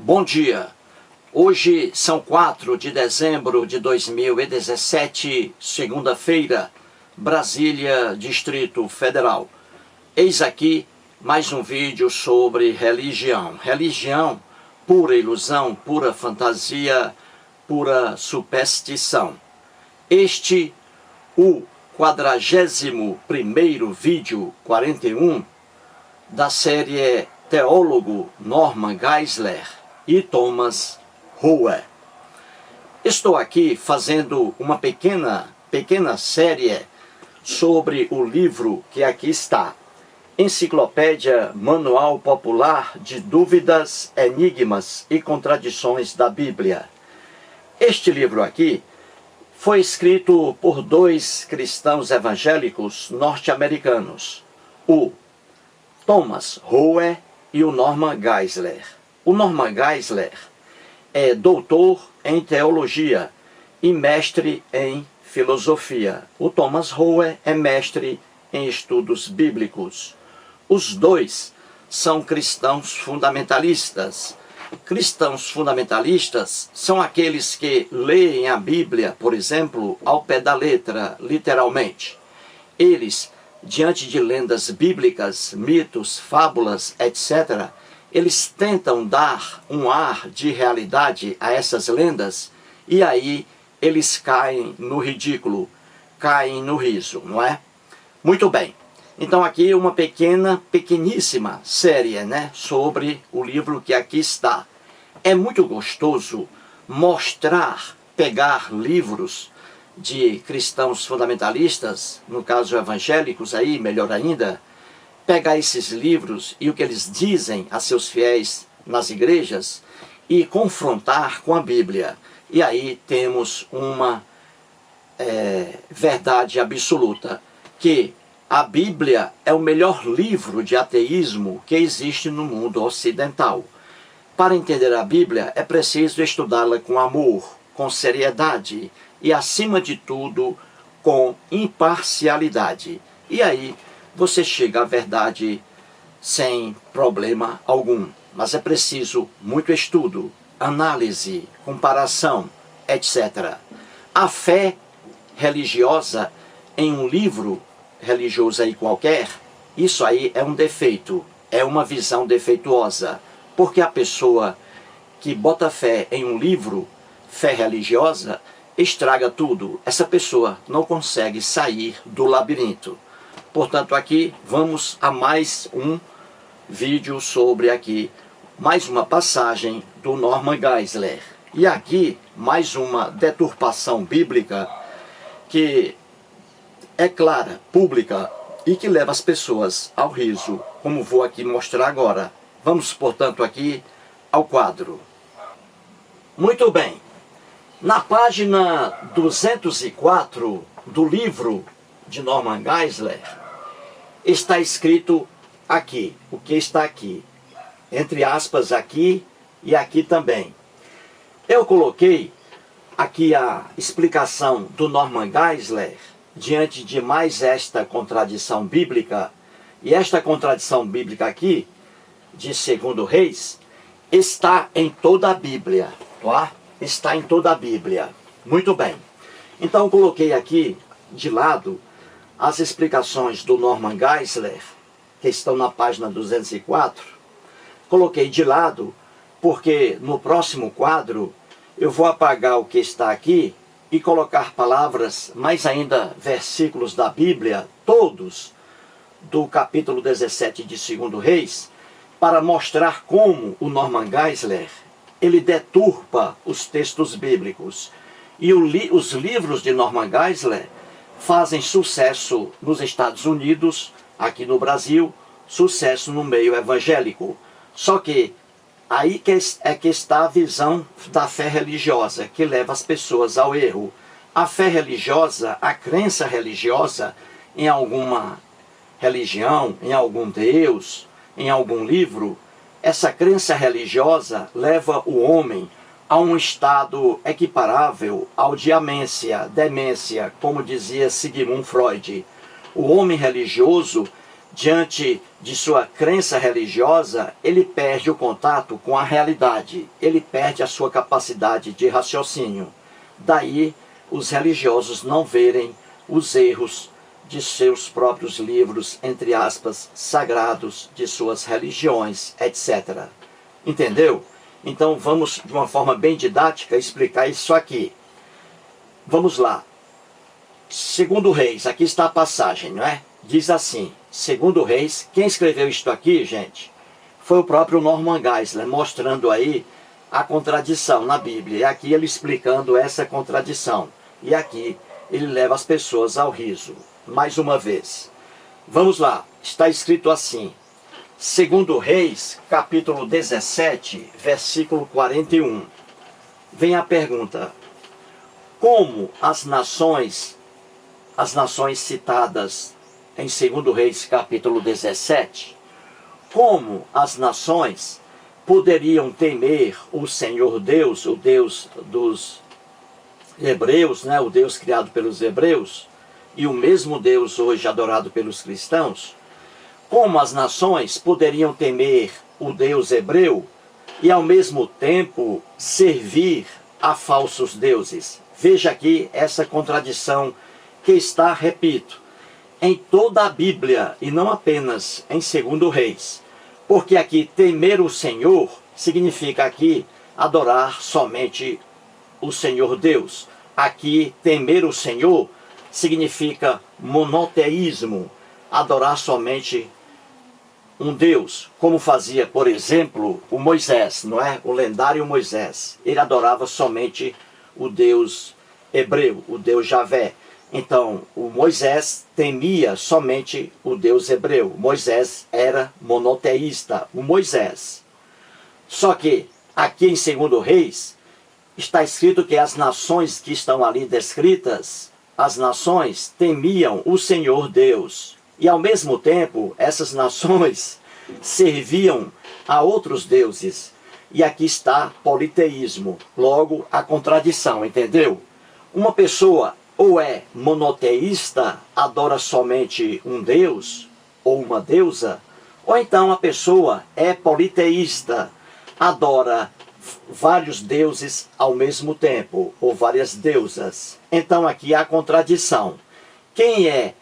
Bom dia, hoje são 4 de dezembro de 2017, segunda-feira, Brasília, Distrito Federal. Eis aqui mais um vídeo sobre religião. Religião, pura ilusão, pura fantasia, pura superstição. Este, o 41º vídeo, 41, da série Teólogo Norman Geisler e Thomas Rowe. Estou aqui fazendo uma pequena série sobre o livro que aqui está. Enciclopédia Manual Popular de Dúvidas, Enigmas e Contradições da Bíblia. Este livro aqui foi escrito por dois cristãos evangélicos norte-americanos, o Thomas Rowe e o Norman Geisler. O Norman Geisler é doutor em teologia e mestre em filosofia. O Thomas Rowe é mestre em estudos bíblicos. Os dois são cristãos fundamentalistas. Cristãos fundamentalistas são aqueles que leem a Bíblia, por exemplo, ao pé da letra, literalmente. Eles, diante de lendas bíblicas, mitos, fábulas, etc., eles tentam dar um ar de realidade a essas lendas e aí eles caem no ridículo, caem no riso, não é? Muito bem. Então aqui uma pequeníssima série, sobre o livro que aqui está. É muito gostoso mostrar, pegar livros de cristãos fundamentalistas, no caso evangélicos aí, melhor ainda, pegar esses livros e o que eles dizem a seus fiéis nas igrejas e confrontar com a Bíblia. E aí temos uma verdade absoluta, que a Bíblia é o melhor livro de ateísmo que existe no mundo ocidental. Para entender a Bíblia é preciso estudá-la com amor, com seriedade e, acima de tudo, com imparcialidade. E aí você chega à verdade sem problema algum. Mas é preciso muito estudo, análise, comparação, etc. A fé religiosa em um livro religioso aí qualquer, isso aí é um defeito, é uma visão defeituosa. Porque a pessoa que bota fé em um livro, fé religiosa, estraga tudo. Essa pessoa não consegue sair do labirinto. Portanto, aqui vamos a mais um vídeo sobre aqui, mais uma passagem do Norman Geisler. E aqui, mais uma deturpação bíblica que é clara, pública e que leva as pessoas ao riso, como vou aqui mostrar agora. Vamos, portanto, aqui ao quadro. Muito bem. Na página 204 do livro de Norman Geisler, está escrito aqui, o que está aqui, entre aspas aqui e aqui também. Eu coloquei aqui a explicação do Norman Geisler diante de mais esta contradição bíblica, e esta contradição bíblica aqui, de 2 Reis, está em toda a Bíblia, tá? Está em toda a Bíblia. Muito bem. Então eu coloquei aqui de lado as explicações do Norman Geisler, que estão na página 204. Coloquei de lado porque no próximo quadro eu vou apagar o que está aqui e colocar palavras, mais ainda versículos da Bíblia, todos do capítulo 17 de 2 Reis, para mostrar como o Norman Geisler, ele deturpa os textos bíblicos. E os livros de Norman Geisler fazem sucesso nos Estados Unidos, aqui no Brasil, sucesso no meio evangélico. Só que aí que está a visão da fé religiosa, que leva as pessoas ao erro. A fé religiosa, a crença religiosa em alguma religião, em algum Deus, em algum livro, essa crença religiosa leva o homem a um estado equiparável ao de demência, como dizia Sigmund Freud. O homem religioso diante de sua crença religiosa, ele perde o contato com a realidade, ele perde a sua capacidade de raciocínio. Daí, os religiosos não verem os erros de seus próprios livros, entre aspas, sagrados, de suas religiões, etc. Entendeu? Então, vamos, de uma forma bem didática, explicar isso aqui. Vamos lá. Segundo Reis, aqui está a passagem, não é? Diz assim, Segundo Reis, quem escreveu isto aqui, gente, foi o próprio Norman Geisler, mostrando aí a contradição na Bíblia. E aqui ele explicando essa contradição. E aqui ele leva as pessoas ao riso. Mais uma vez. Vamos lá, está escrito assim. Segundo Reis, capítulo 17, versículo 41. Vem a pergunta. Como as nações citadas em 2 Reis, capítulo 17, como as nações poderiam temer o Senhor Deus, o Deus dos hebreus, né, o Deus criado pelos hebreus, e o mesmo Deus hoje adorado pelos cristãos, como as nações poderiam temer o Deus hebreu e ao mesmo tempo servir a falsos deuses? Veja aqui essa contradição que está, repito, em toda a Bíblia e não apenas em 2 Reis. Porque aqui temer o Senhor significa aqui adorar somente o Senhor Deus. Aqui temer o Senhor significa monoteísmo, adorar somente um Deus, como fazia, por exemplo, o Moisés, não é? O lendário Moisés. Ele adorava somente o Deus hebreu, o Deus Javé. Então, o Moisés temia somente o Deus hebreu. Moisés era monoteísta, o Moisés. Só que, aqui em 2 Reis, está escrito que as nações que estão ali descritas, as nações temiam o Senhor Deus. E ao mesmo tempo, essas nações serviam a outros deuses. E aqui está politeísmo, logo a contradição, entendeu? Uma pessoa ou é monoteísta, adora somente um deus ou uma deusa, ou então a pessoa é politeísta, adora vários deuses ao mesmo tempo, ou várias deusas. Então aqui há contradição. Quem é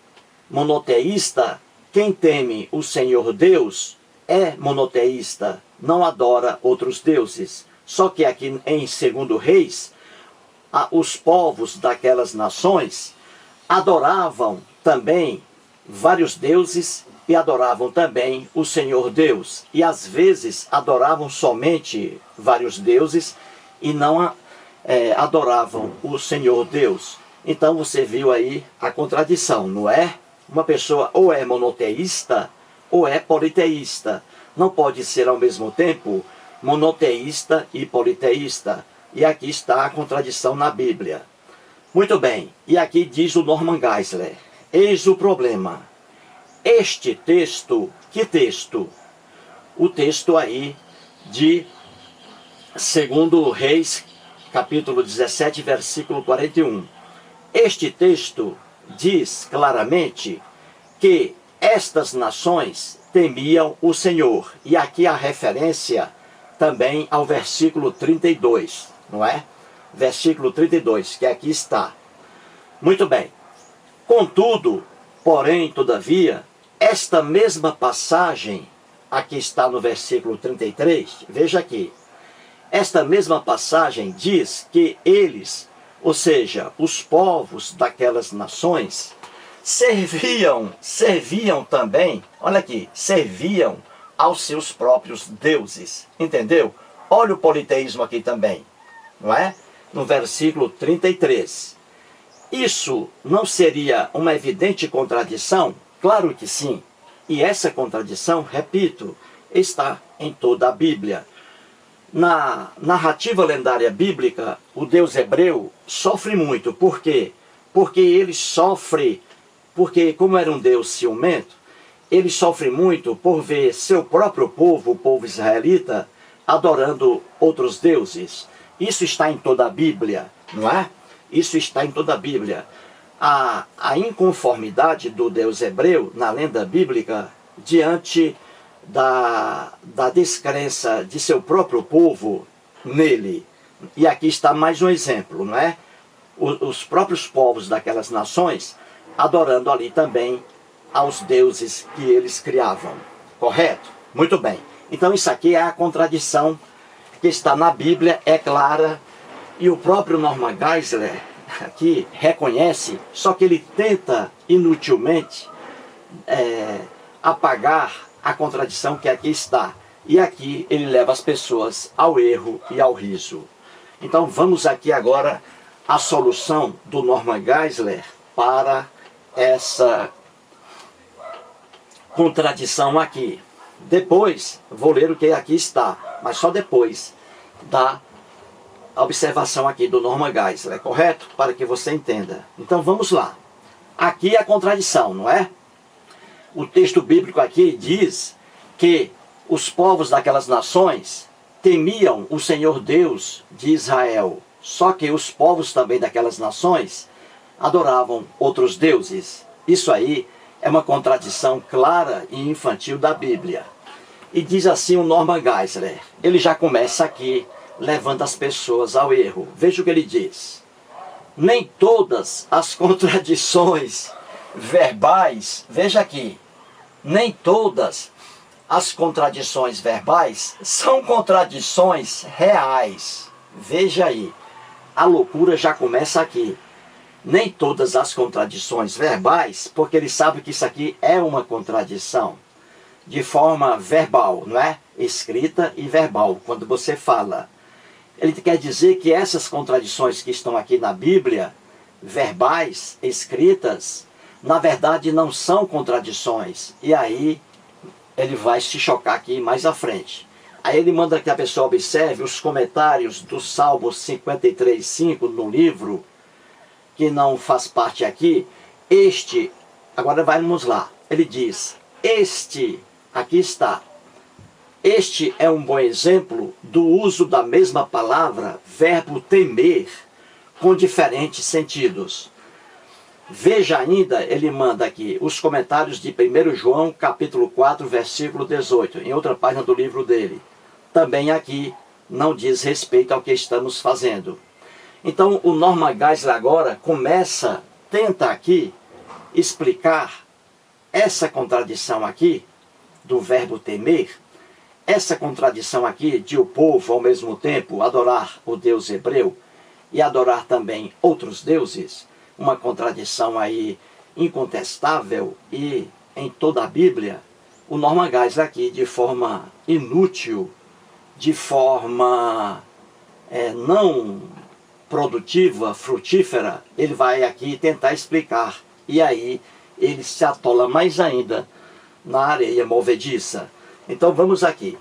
monoteísta, quem teme o Senhor Deus, é monoteísta, não adora outros deuses. Só que aqui em 2 Reis, os povos daquelas nações adoravam também vários deuses e adoravam também o Senhor Deus. E às vezes adoravam somente vários deuses e não adoravam o Senhor Deus. Então você viu aí a contradição, não é? Uma pessoa ou é monoteísta ou é politeísta. Não pode ser ao mesmo tempo monoteísta e politeísta. E aqui está a contradição na Bíblia. Muito bem, e aqui diz o Norman Geisler. Eis o problema. Este texto, que texto? O texto aí de 2 Reis, capítulo 17, versículo 41. Este texto diz claramente que estas nações temiam o Senhor. E aqui a referência também ao versículo 32. Não é? Versículo 32, que aqui está. Muito bem. Contudo, porém, todavia, esta mesma passagem, aqui está no versículo 33, veja aqui. Esta mesma passagem diz que eles, ou seja, os povos daquelas nações, serviam também, olha aqui, serviam aos seus próprios deuses. Entendeu? Olha o politeísmo aqui também. Não é? No versículo 33. Isso não seria uma evidente contradição? Claro que sim. E essa contradição, repito, está em toda a Bíblia. Na narrativa lendária bíblica, o Deus hebreu sofre muito. Por quê? Porque ele sofre, porque como era um Deus ciumento, ele sofre muito por ver seu próprio povo, o povo israelita, adorando outros deuses. Isso está em toda a Bíblia, não é? Isso está em toda a Bíblia. A inconformidade do Deus hebreu, na lenda bíblica, diante da descrença de seu próprio povo nele. E aqui está mais um exemplo, não é? Os próprios povos daquelas nações adorando ali também aos deuses que eles criavam. Correto? Muito bem. Então isso aqui é a contradição que está na Bíblia, é clara, e o próprio Norman Geisler aqui reconhece, só que ele tenta inutilmente apagar a contradição que aqui está. E aqui ele leva as pessoas ao erro e ao riso. Então vamos aqui agora à solução do Norman Geisler para essa contradição aqui. Depois vou ler o que aqui está, mas só depois da observação aqui do Norman Geisler, correto? Para que você entenda. Então vamos lá. Aqui é a contradição, não é? O texto bíblico aqui diz que os povos daquelas nações temiam o Senhor Deus de Israel. Só que os povos também daquelas nações adoravam outros deuses. Isso aí é uma contradição clara e infantil da Bíblia. E diz assim o Norman Geisler. Ele já começa aqui levando as pessoas ao erro. Veja o que ele diz. Nem todas as contradições verbais, veja aqui, nem todas as contradições verbais são contradições reais. Veja aí, a loucura já começa aqui. Nem todas as contradições verbais, porque ele sabe que isso aqui é uma contradição de forma verbal, não é? Escrita e verbal, quando você fala. Ele quer dizer que essas contradições que estão aqui na Bíblia, verbais, escritas, na verdade não são contradições. E aí ele vai se chocar aqui mais à frente. Aí ele manda que a pessoa observe os comentários do Salmo 53:5 no livro, que não faz parte aqui. Agora vamos lá. Ele diz, aqui está. Este é um bom exemplo do uso da mesma palavra, verbo temer, com diferentes sentidos. Veja ainda, ele manda aqui, os comentários de 1 João, capítulo 4, versículo 18, em outra página do livro dele. Também aqui não diz respeito ao que estamos fazendo. Então, o Norman Geisler agora tenta aqui explicar essa contradição aqui, do verbo temer, essa contradição aqui de o povo, ao mesmo tempo, adorar o Deus hebreu e adorar também outros deuses, uma contradição aí incontestável e em toda a Bíblia, o Norman Geisler aqui, de forma inútil, de forma não produtiva, frutífera, ele vai aqui tentar explicar. E aí ele se atola mais ainda na areia movediça. Então vamos aqui.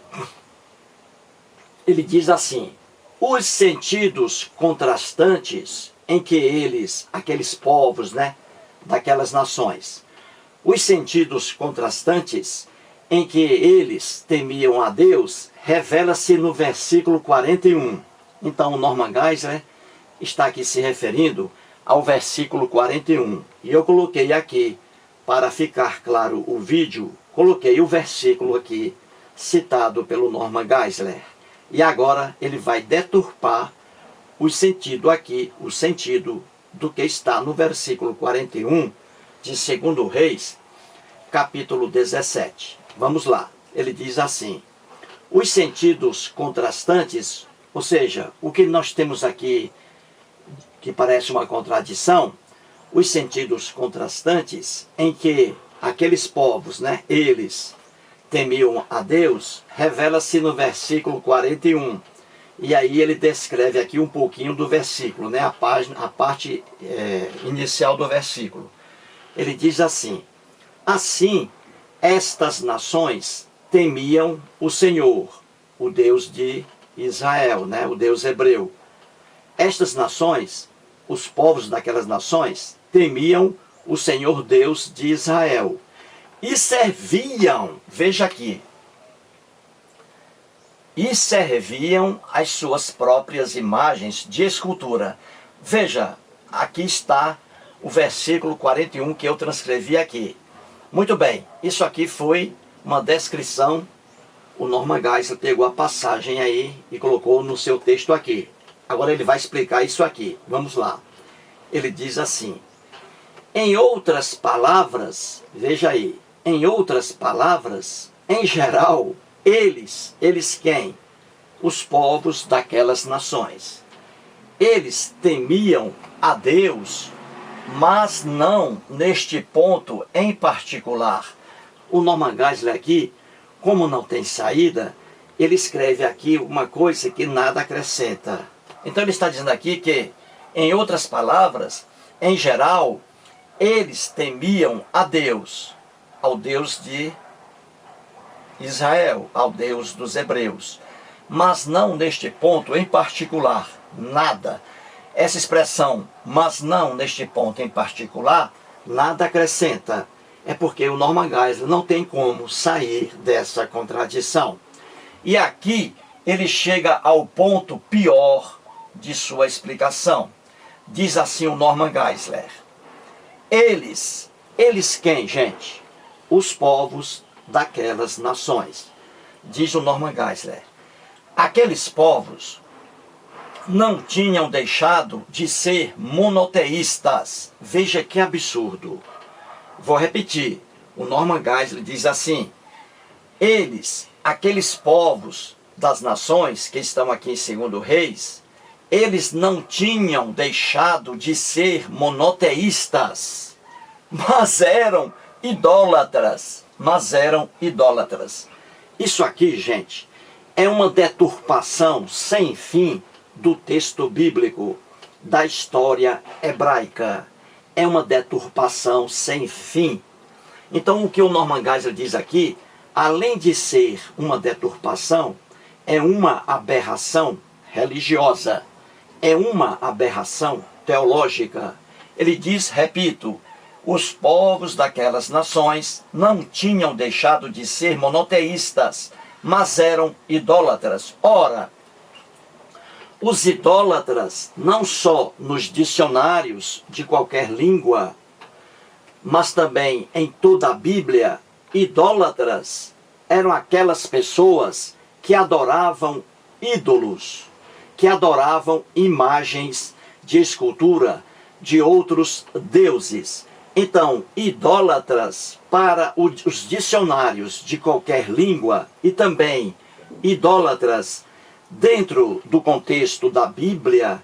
Ele diz assim, os sentidos contrastantes em que aqueles povos, né, daquelas nações, os sentidos contrastantes em que eles temiam a Deus, revela-se no versículo 41. Então o Norman Geisler está aqui se referindo ao versículo 41. E eu coloquei aqui, para ficar claro o vídeo, coloquei o versículo aqui, citado pelo Norman Geisler. E agora ele vai deturpar o sentido aqui, o sentido do que está no versículo 41 de 2 Reis, capítulo 17. Vamos lá. Ele diz assim, os sentidos contrastantes, ou seja, o que nós temos aqui que parece uma contradição, os sentidos contrastantes em que aqueles povos, né, eles temiam a Deus, revela-se no versículo 41. E aí ele descreve aqui um pouquinho do versículo, né, a parte inicial do versículo. Ele diz assim, assim estas nações temiam o Senhor, o Deus de Israel, né, o Deus hebreu. Estas nações, os povos daquelas nações, temiam o Senhor Deus de Israel. E serviam, veja aqui, e serviam as suas próprias imagens de escultura. Veja, aqui está o versículo 41 que eu transcrevi aqui. Muito bem, isso aqui foi uma descrição. O Norman Geisler pegou a passagem aí e colocou no seu texto aqui. Agora ele vai explicar isso aqui. Vamos lá. Ele diz assim: em outras palavras, veja aí, em outras palavras, em geral, eles quem? Os povos daquelas nações. Eles temiam a Deus, mas não neste ponto em particular. O Norman Geisler aqui, como não tem saída, ele escreve aqui uma coisa que nada acrescenta. Então ele está dizendo aqui que, em outras palavras, em geral, eles temiam a Deus, ao Deus de Israel, ao Deus dos hebreus, mas não neste ponto em particular, nada. Essa expressão, mas não neste ponto em particular, nada acrescenta. É porque o Norman Geisler não tem como sair dessa contradição. E aqui ele chega ao ponto pior de sua explicação. Diz assim o Norman Geisler: eles quem, gente? Os povos daquelas nações. Diz o Norman Geisler: aqueles povos não tinham deixado de ser monoteístas. Veja que absurdo. Vou repetir. O Norman Geisler diz assim: aqueles povos das nações que estão aqui em 2 Reis, eles não tinham deixado de ser monoteístas, mas eram idólatras. Isso aqui, gente, é uma deturpação sem fim do texto bíblico, da história hebraica. É uma deturpação sem fim. Então, o que o Norman Geisler diz aqui, além de ser uma deturpação, é uma aberração religiosa, é uma aberração teológica. Ele diz, repito, os povos daquelas nações não tinham deixado de ser monoteístas, mas eram idólatras. Ora, os idólatras, não só nos dicionários de qualquer língua, mas também em toda a Bíblia, idólatras eram aquelas pessoas que adoravam ídolos, que adoravam imagens de escultura de outros deuses. Então, idólatras, para os dicionários de qualquer língua, e também idólatras dentro do contexto da Bíblia,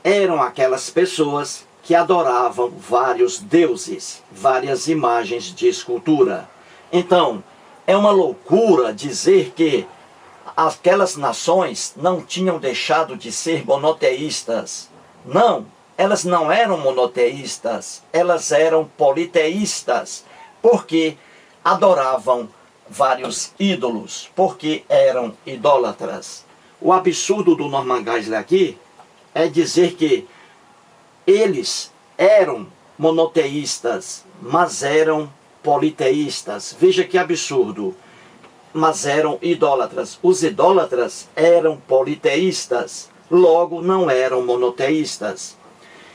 eram aquelas pessoas que adoravam vários deuses, várias imagens de escultura. Então, é uma loucura dizer que aquelas nações não tinham deixado de ser monoteístas. Não, elas não eram monoteístas, elas eram politeístas, porque adoravam vários ídolos, porque eram idólatras. O absurdo do Norman Geisler aqui é dizer que eles eram monoteístas, mas eram politeístas. Veja que absurdo. Mas eram idólatras. Os idólatras eram politeístas, logo não eram monoteístas.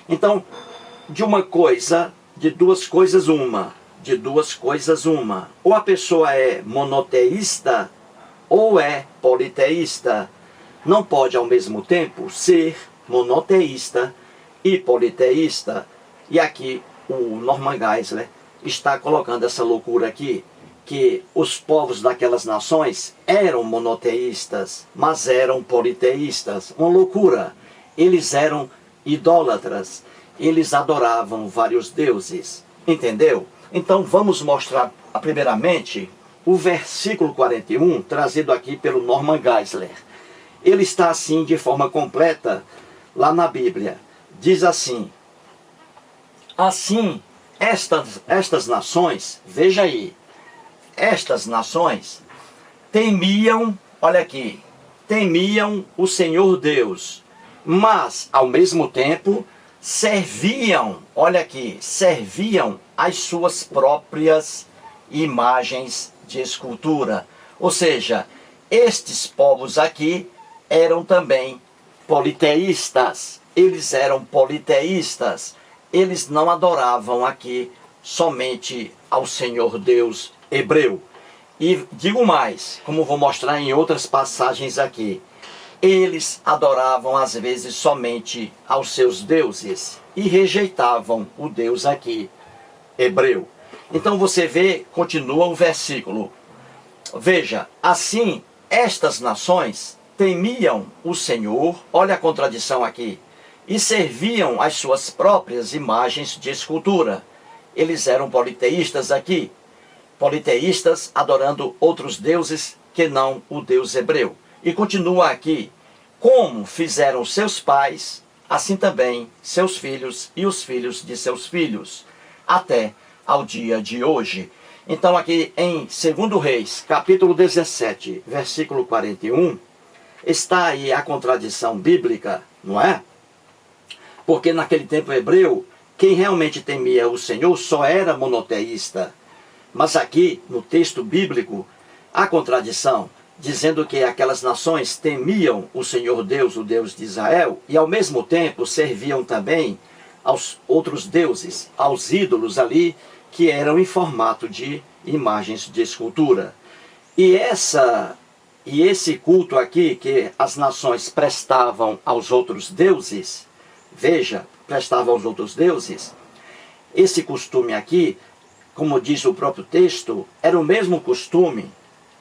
Então, de duas coisas uma. Ou a pessoa é monoteísta ou é politeísta. Não pode ao mesmo tempo ser monoteísta e politeísta. E aqui o Norman Geisler está colocando essa loucura aqui, que os povos daquelas nações eram monoteístas, mas eram politeístas. Uma loucura. Eles eram idólatras. Eles adoravam vários deuses. Entendeu? Então vamos mostrar primeiramente o versículo 41, trazido aqui pelo Norman Geisler. Ele está assim de forma completa lá na Bíblia. Diz assim: assim, estas nações, veja aí, estas nações temiam, olha aqui, temiam o Senhor Deus, mas ao mesmo tempo serviam, olha aqui, serviam as suas próprias imagens de escultura. Ou seja, estes povos aqui eram também politeístas. Eles eram politeístas. Eles não adoravam aqui somente ao Senhor Deus hebreu. E digo mais, como vou mostrar em outras passagens aqui, eles adoravam às vezes somente aos seus deuses e rejeitavam o Deus aqui, hebreu. Então você vê, continua o versículo. Veja, assim estas nações temiam o Senhor, olha a contradição aqui, e serviam as suas próprias imagens de escultura. Eles eram politeístas aqui, politeístas adorando outros deuses que não o Deus hebreu. E continua aqui, como fizeram seus pais, assim também seus filhos e os filhos de seus filhos, até ao dia de hoje. Então aqui em 2 Reis, capítulo 17, versículo 41, está aí a contradição bíblica, não é? Porque naquele tempo hebreu, quem realmente temia o Senhor só era monoteísta. Mas aqui, no texto bíblico, há contradição, dizendo que aquelas nações temiam o Senhor Deus, o Deus de Israel, e ao mesmo tempo serviam também aos outros deuses, aos ídolos ali, que eram em formato de imagens de escultura. E esse culto aqui, que as nações prestavam aos outros deuses, veja, prestavam aos outros deuses, esse costume aqui, como diz o próprio texto, era o mesmo costume,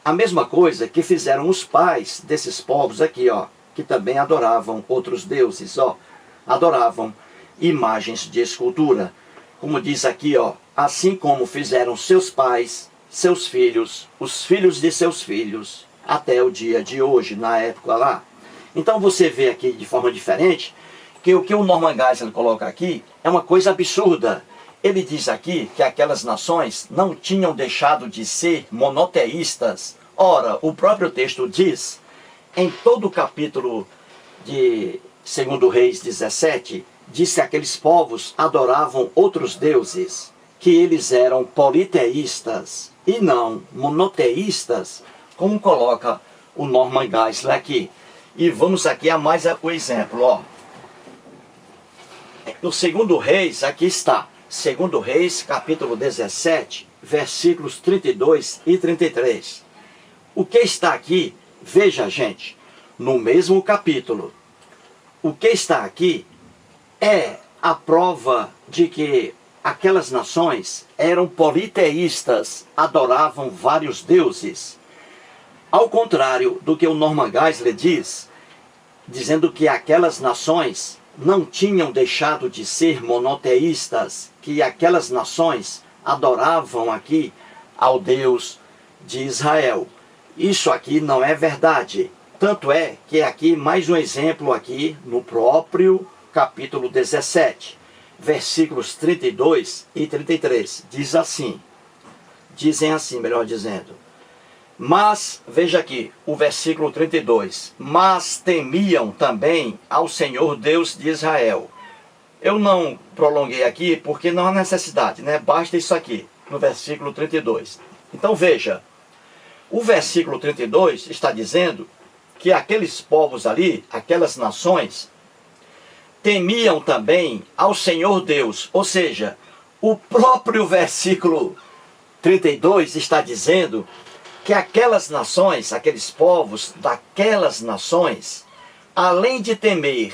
a mesma coisa que fizeram os pais desses povos aqui, ó, que também adoravam outros deuses, ó, adoravam imagens de escultura. Como diz aqui, ó, assim como fizeram seus pais, seus filhos, os filhos de seus filhos, até o dia de hoje, na época lá. Então você vê aqui de forma diferente, que o que o Norman Geisler coloca aqui é uma coisa absurda. Ele diz aqui que aquelas nações não tinham deixado de ser monoteístas. Ora, o próprio texto diz, em todo o capítulo de 2 Reis 17, diz que aqueles povos adoravam outros deuses, que eles eram politeístas e não monoteístas, como coloca o Norman Geisler aqui. E vamos aqui a mais o exemplo, ó. No 2 Reis, aqui está. 2 Reis, capítulo 17, versículos 32 e 33. O que está aqui, veja gente, no mesmo capítulo, o que está aqui é a prova de que aquelas nações eram politeístas, adoravam vários deuses. Ao contrário do que o Norman Geisler diz, dizendo que aquelas nações não tinham deixado de ser monoteístas, que aquelas nações adoravam aqui ao Deus de Israel. Isso aqui não é verdade. Tanto é que aqui, mais um exemplo aqui, no próprio capítulo 17, versículos 32 e 33, diz assim, dizem assim, melhor dizendo, mas, veja aqui, o versículo 32, mas temiam também ao Senhor Deus de Israel. Eu não prolonguei aqui porque não há necessidade, né? Basta isso aqui, no versículo 32. Então veja, o versículo 32 está dizendo que aqueles povos ali, aquelas nações, temiam também ao Senhor Deus. Ou seja, o próprio versículo 32 está dizendo que aquelas nações, aqueles povos daquelas nações, além de temer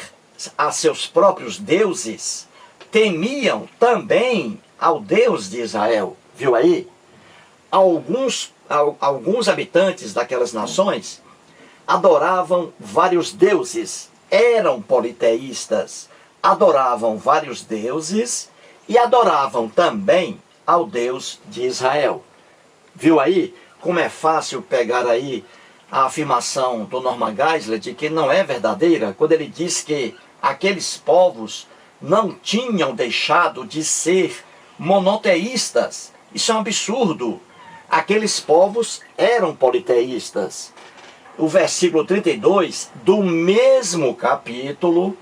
a seus próprios deuses, temiam também ao Deus de Israel. Viu aí? Alguns habitantes daquelas nações adoravam vários deuses, eram politeístas, adoravam vários deuses e adoravam também ao Deus de Israel. Viu aí como é fácil pegar aí a afirmação do Norman Geisler de que não é verdadeira, quando ele diz que aqueles povos não tinham deixado de ser monoteístas. Isso é um absurdo. Aqueles povos eram politeístas. O versículo 32 do mesmo capítulo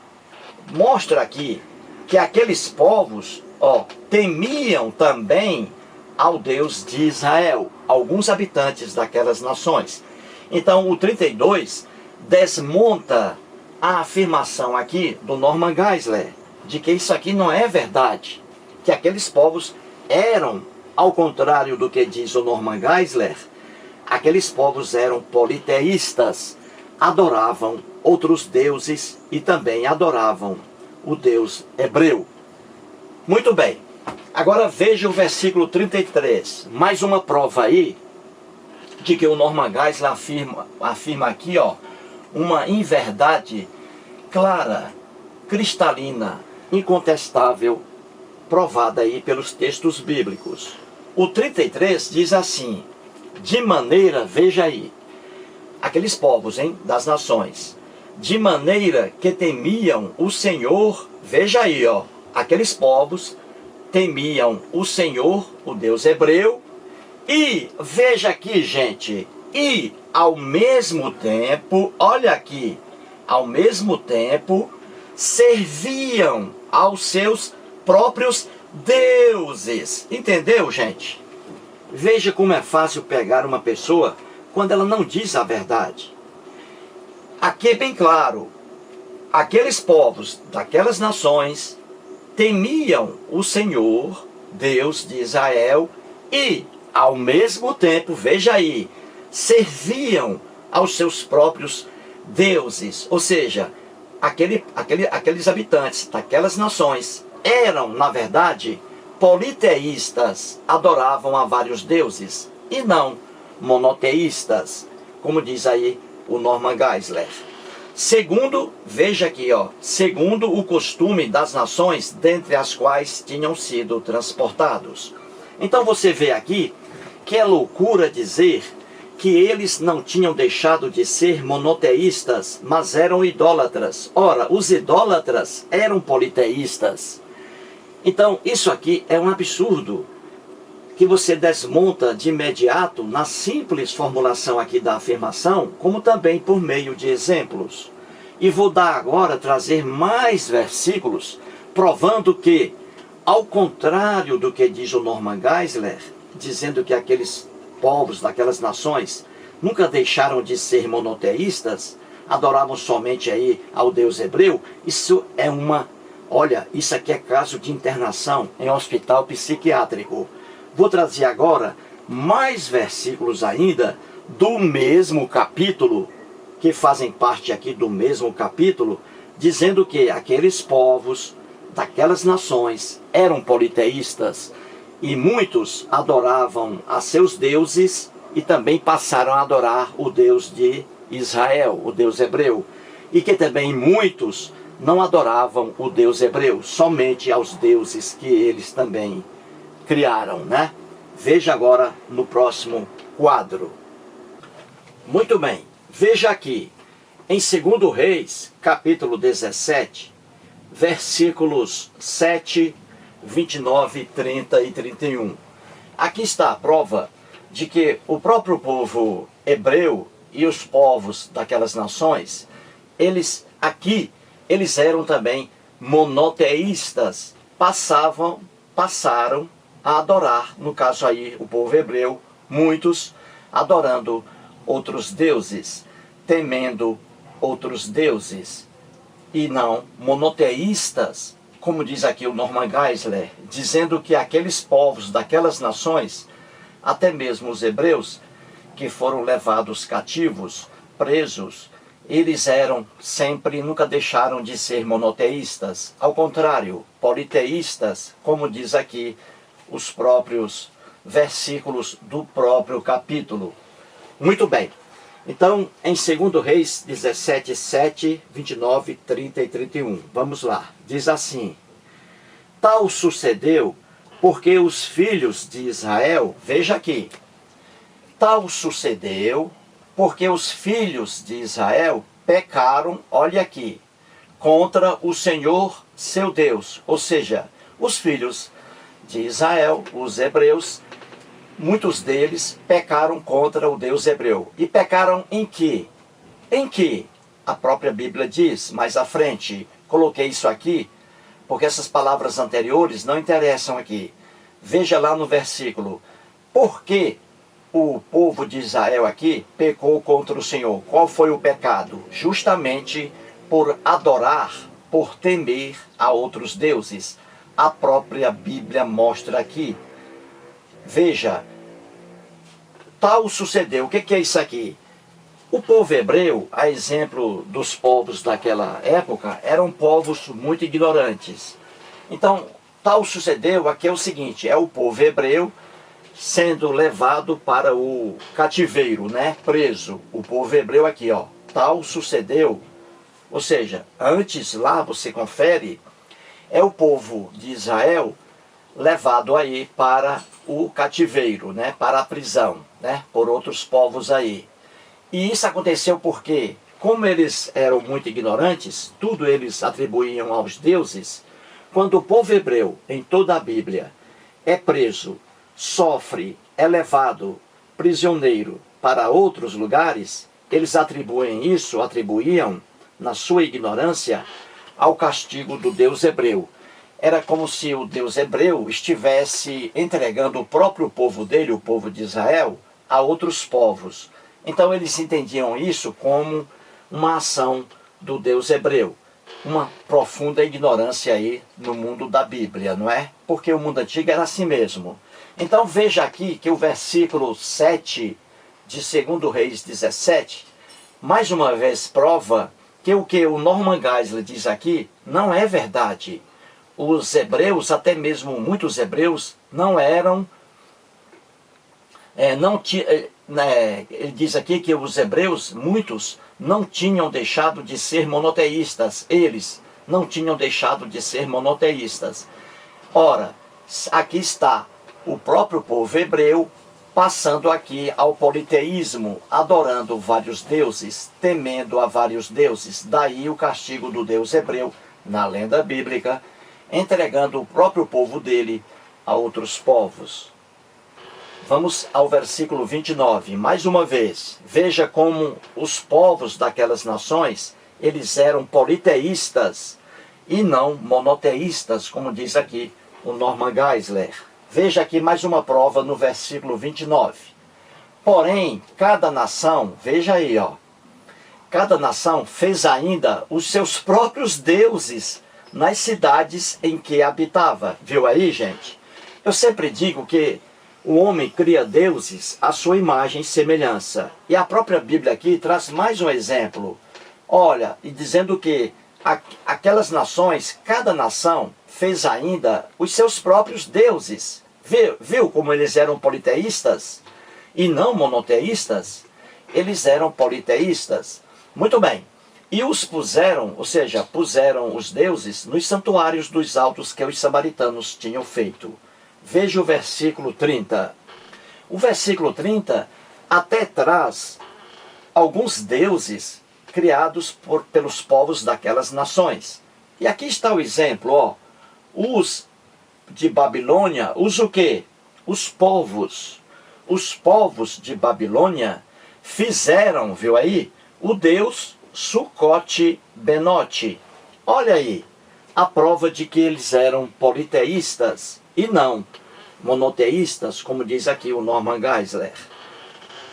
mostra aqui que aqueles povos, ó, temiam também ao Deus de Israel, alguns habitantes daquelas nações. Então o 32 desmonta a afirmação aqui do Norman Geisler, de que isso aqui não é verdade, que aqueles povos eram, ao contrário do que diz o Norman Geisler, aqueles povos eram politeístas, adoravam outros deuses e também adoravam o Deus hebreu. Muito bem, agora veja o versículo 33, mais uma prova aí de que o Norman Geisler afirma aqui, ó, uma inverdade clara, cristalina, incontestável, provada aí pelos textos bíblicos. O 33 diz assim, de maneira, veja aí, aqueles povos, das nações, de maneira que temiam o Senhor, veja aí, ó, aqueles povos temiam o Senhor, o Deus hebreu, e, veja aqui, gente, e ao mesmo tempo, olha aqui, ao mesmo tempo, serviam aos seus próprios deuses. Entendeu, gente? Veja como é fácil pegar uma pessoa quando ela não diz a verdade. Aqui é bem claro, aqueles povos daquelas nações temiam o Senhor, Deus de Israel, e, ao mesmo tempo, veja aí, serviam aos seus próprios deuses. Ou seja, aqueles habitantes daquelas nações eram, na verdade, politeístas, adoravam a vários deuses, e não monoteístas, como diz aí o Norman Geisler. Segundo, veja aqui, ó, segundo o costume das nações dentre as quais tinham sido transportados. Então você vê aqui que é loucura dizer que eles não tinham deixado de ser monoteístas, mas eram idólatras. Ora, os idólatras eram politeístas. Então, isso aqui é um absurdo, que você desmonta de imediato na simples formulação aqui da afirmação, como também por meio de exemplos. E vou trazer mais versículos, provando que, ao contrário do que diz o Norman Geisler, dizendo que aqueles povos daquelas nações nunca deixaram de ser monoteístas, adoravam somente aí ao Deus hebreu, isso é isso aqui é caso de internação em hospital psiquiátrico. Vou trazer agora mais versículos ainda do mesmo capítulo, que fazem parte aqui do mesmo capítulo, dizendo que aqueles povos daquelas nações eram politeístas e muitos adoravam a seus deuses e também passaram a adorar o Deus de Israel, o Deus hebreu, e que também muitos não adoravam o Deus hebreu, somente aos deuses que eles também criaram, né? Veja agora no próximo quadro. Muito bem, veja aqui, em 2 Reis, capítulo 17, versículos 7, 29, 30 e 31. Aqui está a prova de que o próprio povo hebreu e os povos daquelas nações, eles eram também monoteístas, passaram a adorar, no caso aí o povo hebreu, muitos adorando outros deuses, temendo outros deuses, e não monoteístas, como diz aqui o Norman Geisler, dizendo que aqueles povos daquelas nações, até mesmo os hebreus, que foram levados cativos, presos, eles eram sempre, nunca deixaram de ser monoteístas. Ao contrário, politeístas, como diz aqui os próprios versículos do próprio capítulo. Muito bem. Então, em 2 Reis 17, 7, 29, 30 e 31. Vamos lá. Diz assim: tal sucedeu porque os filhos de Israel, veja aqui, tal sucedeu porque os filhos de Israel pecaram, olha aqui, contra o Senhor seu Deus. Ou seja, os filhos de Israel, os hebreus, muitos deles pecaram contra o Deus hebreu. E pecaram em que? Em que? A própria Bíblia diz, mais à frente, coloquei isso aqui, porque essas palavras anteriores não interessam aqui. Veja lá no versículo, por que o povo de Israel aqui pecou contra o Senhor? Qual foi o pecado? Justamente por adorar, por temer a outros deuses. A própria Bíblia mostra aqui. Veja, tal sucedeu. O que é isso aqui? O povo hebreu, a exemplo dos povos daquela época, eram povos muito ignorantes. Então, tal sucedeu aqui é o seguinte, é o povo hebreu sendo levado para o cativeiro, né? Preso. O povo hebreu aqui, ó. Tal sucedeu. Ou seja, antes lá você confere, é o povo de Israel levado aí para o cativeiro, né? Para a prisão, né? Por outros povos aí. E isso aconteceu porque, como eles eram muito ignorantes, tudo eles atribuíam aos deuses. Quando o povo hebreu, em toda a Bíblia, é preso, sofre, é levado prisioneiro para outros lugares, eles atribuíam, na sua ignorância, ao castigo do Deus hebreu. Era como se o Deus hebreu estivesse entregando o próprio povo dele, o povo de Israel, a outros povos. Então eles entendiam isso como uma ação do Deus hebreu. Uma profunda ignorância aí no mundo da Bíblia, não é? Porque o mundo antigo era assim mesmo. Então veja aqui que o versículo 7 de 2 Reis 17, mais uma vez prova que o Norman Geisler diz aqui não é verdade. Os hebreus, até mesmo muitos hebreus, não eram... ele diz aqui que os hebreus, muitos, não tinham deixado de ser monoteístas. Eles não tinham deixado de ser monoteístas. Ora, aqui está o próprio povo hebreu passando aqui ao politeísmo, adorando vários deuses, temendo a vários deuses. Daí o castigo do Deus hebreu, na lenda bíblica, entregando o próprio povo dele a outros povos. Vamos ao versículo 29, mais uma vez. Veja como os povos daquelas nações, eles eram politeístas e não monoteístas, como diz aqui o Norman Geisler. Veja aqui mais uma prova no versículo 29. Porém, cada nação, veja aí, ó. Cada nação fez ainda os seus próprios deuses nas cidades em que habitava. Viu aí, gente? Eu sempre digo que o homem cria deuses à sua imagem e semelhança. E a própria Bíblia aqui traz mais um exemplo. Olha, e dizendo que aquelas nações, cada nação, fez ainda os seus próprios deuses. Viu como eles eram politeístas e não monoteístas? Eles eram politeístas. Muito bem. E os puseram, ou seja, puseram os deuses nos santuários dos altos que os samaritanos tinham feito. Veja o versículo 30. O versículo 30 até traz alguns deuses criados pelos povos daquelas nações. E aqui está o exemplo, ó. Os de Babilônia, os o quê? Os povos. Os povos de Babilônia fizeram, viu aí, o deus Sucote Benote. Olha aí, a prova de que eles eram politeístas e não monoteístas, como diz aqui o Norman Geisler.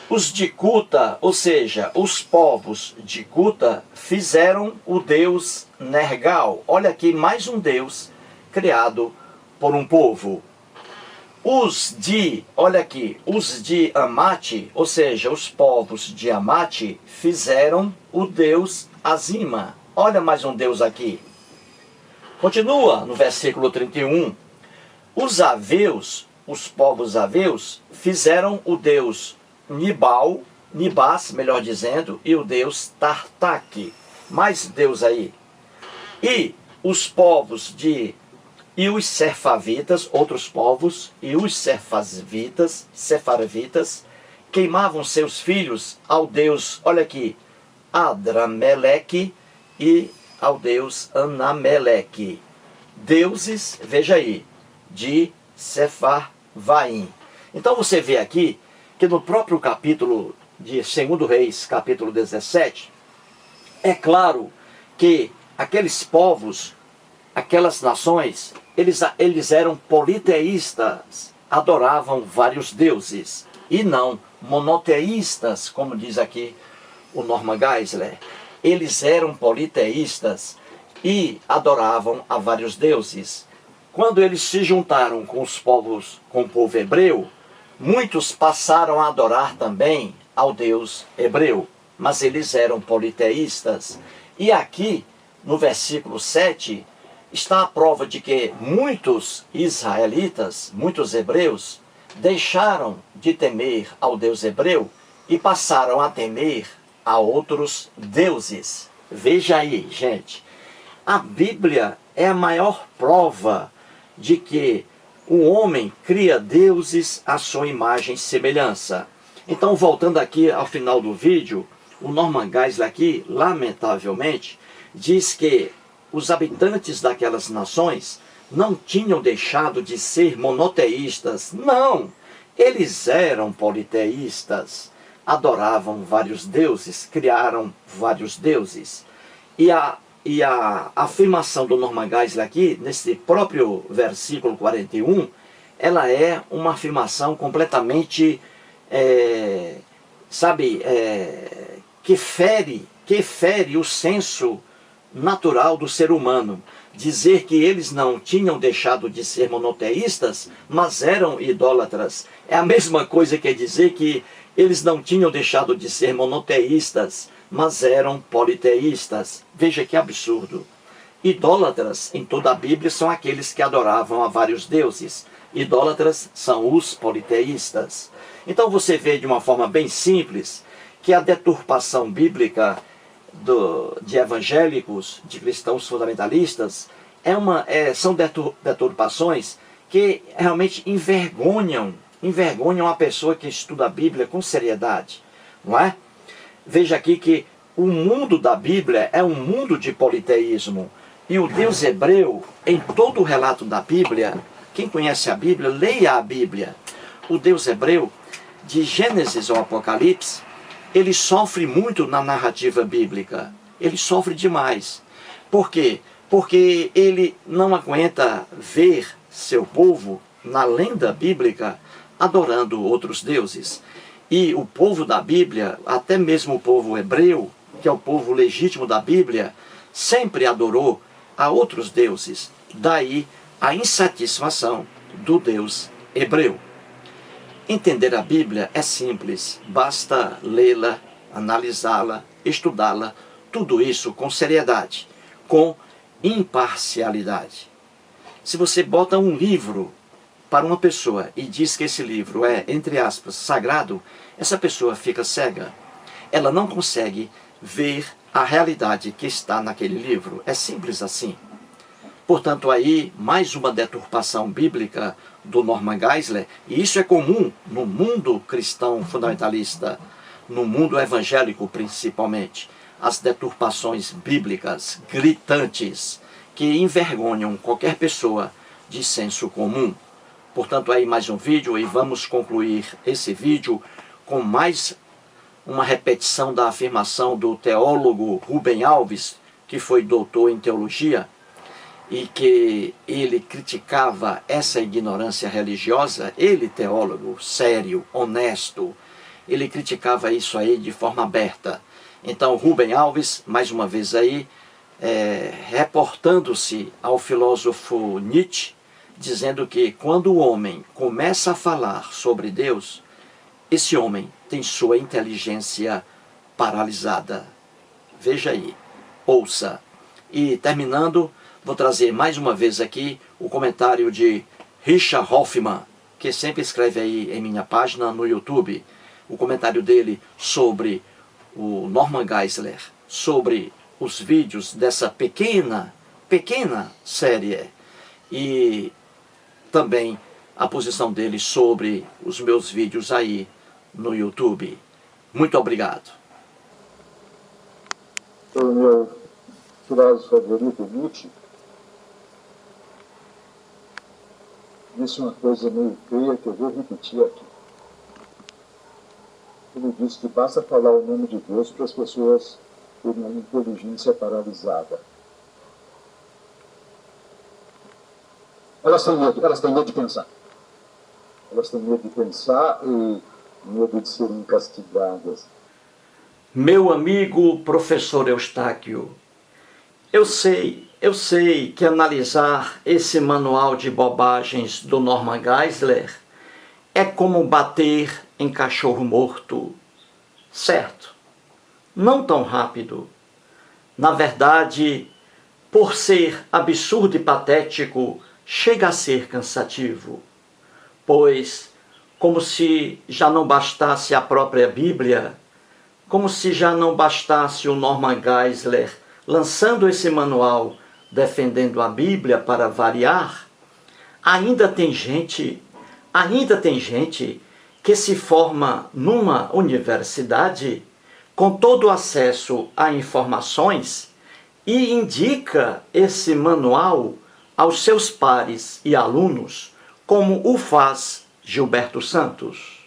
Os de Cuta, ou seja, os povos de Cuta, fizeram o deus Nergal. Olha aqui, mais um deus criado por um povo. Olha aqui, os de Amate, ou seja, os povos de Amate, fizeram o deus Azima. Olha mais um deus aqui. Continua no versículo 31. Os aveus, os povos aveus, fizeram o deus Nibás, melhor dizendo, e o deus Tartak. Mais deus aí. E os povos e os serfavitas, outros povos, e os serfavitas, queimavam seus filhos ao deus, olha aqui, Adrameleque e ao deus Anameleque. Deuses, veja aí, de Sefarvaim. Então você vê aqui que no próprio capítulo de 2 Reis, capítulo 17, é claro que aqueles povos, aquelas nações, eles eram politeístas, adoravam vários deuses, e não monoteístas, como diz aqui o Norman Geisler. Eles eram politeístas e adoravam a vários deuses. Quando eles se juntaram com os povos, com o povo hebreu, Muitos passaram a adorar também ao Deus hebreu, mas eles eram politeístas. E aqui, no versículo 7, está a prova de que muitos israelitas, muitos hebreus, deixaram de temer ao Deus hebreu e passaram a temer a outros deuses. Veja aí, gente, a Bíblia é a maior prova de que o homem cria deuses à sua imagem e semelhança. Então, voltando aqui ao final do vídeo, o Norman Geisler aqui, lamentavelmente, diz que os habitantes daquelas nações não tinham deixado de ser monoteístas. Não! Eles eram politeístas. Adoravam vários deuses, criaram vários deuses. E a afirmação do Norman Geisler aqui, nesse próprio versículo 41, ela é uma afirmação completamente, que fere o senso natural do ser humano. Dizer que eles não tinham deixado de ser monoteístas, mas eram idólatras. É a mesma coisa que dizer que eles não tinham deixado de ser monoteístas, mas eram politeístas. Veja que absurdo. Idólatras em toda a Bíblia são aqueles que adoravam a vários deuses. Idólatras são os politeístas. Então você vê de uma forma bem simples que a deturpação bíblica de evangélicos, de cristãos fundamentalistas, são deturpações que realmente envergonham a pessoa que estuda a Bíblia com seriedade, não é? Veja aqui que o mundo da Bíblia é um mundo de politeísmo. E o Deus hebreu, em todo o relato da Bíblia, quem conhece a Bíblia, leia a Bíblia. O Deus hebreu, de Gênesis ao Apocalipse, ele sofre muito na narrativa bíblica. Ele sofre demais. Por quê? Porque ele não aguenta ver seu povo, na lenda bíblica, adorando outros deuses. E o povo da Bíblia, até mesmo o povo hebreu, que é o povo legítimo da Bíblia, sempre adorou a outros deuses. Daí a insatisfação do Deus hebreu. Entender a Bíblia é simples, basta lê-la, analisá-la, estudá-la, tudo isso com seriedade, com imparcialidade. Se você bota um livro para uma pessoa e diz que esse livro é, entre aspas, sagrado, essa pessoa fica cega. Ela não consegue ver a realidade que está naquele livro. É simples assim. Portanto, aí, mais uma deturpação bíblica do Norman Geisler, e isso é comum no mundo cristão fundamentalista, no mundo evangélico principalmente, as deturpações bíblicas gritantes que envergonham qualquer pessoa de senso comum. Portanto, aí mais um vídeo, e vamos concluir esse vídeo com mais uma repetição da afirmação do teólogo Rubem Alves, que foi doutor em teologia, e que ele criticava essa ignorância religiosa. Ele, teólogo sério, honesto, ele criticava isso aí de forma aberta. Então, Rubem Alves, mais uma vez aí, reportando-se ao filósofo Nietzsche, dizendo que quando o homem começa a falar sobre Deus, esse homem tem sua inteligência paralisada. Veja aí, ouça. E terminando, vou trazer mais uma vez aqui o comentário de Richard Hoffman, que sempre escreve aí em minha página no YouTube, o comentário dele sobre o Norman Geisler, sobre os vídeos dessa pequena série, e também a posição dele sobre os meus vídeos aí no YouTube. Muito obrigado. O meu filósofo favorito, Nietzsche, disse uma coisa meio feia que eu vou repetir aqui. Ele disse que basta falar o nome de Deus para as pessoas terem uma inteligência paralisada. Elas têm medo de pensar. Elas têm medo de pensar e medo de serem castigadas. Meu amigo professor Eustáquio, eu sei que analisar esse manual de bobagens do Norman Geisler é como bater em cachorro morto. Certo, não tão rápido. Na verdade, por ser absurdo e patético, chega a ser cansativo. Pois, como se já não bastasse a própria Bíblia, como se já não bastasse o Norman Geisler lançando esse manual defendendo a Bíblia para variar, ainda tem gente que se forma numa universidade com todo o acesso a informações e indica esse manual aos seus pares e alunos, como o faz Gilberto Santos.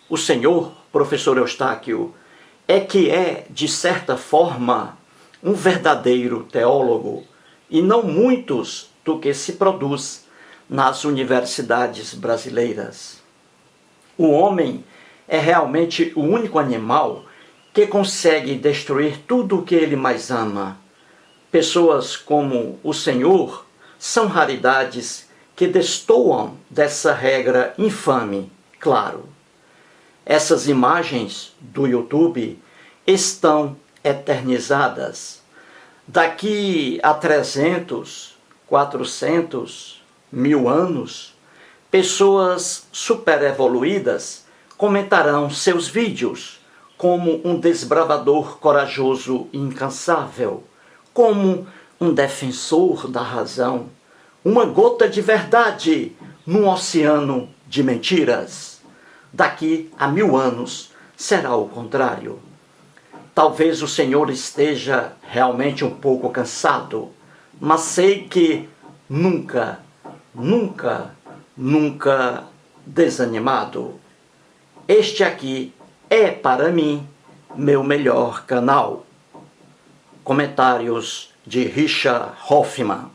O senhor, professor Eustáquio, é, de certa forma, um verdadeiro teólogo, e não muitos do que se produz nas universidades brasileiras. O homem é realmente o único animal que consegue destruir tudo o que ele mais ama. Pessoas como o Senhor são raridades que destoam dessa regra infame, claro. Essas imagens do YouTube estão eternizadas. Daqui a 300, 400, 1000 anos, pessoas superevoluídas comentarão seus vídeos como um desbravador corajoso e incansável, como um defensor da razão, uma gota de verdade num oceano de mentiras. Daqui a 1000 anos será o contrário. Talvez o Senhor esteja realmente um pouco cansado, mas sei que nunca desanimado. Este aqui é, para mim, meu melhor canal. Comentários de Richard Hoffman.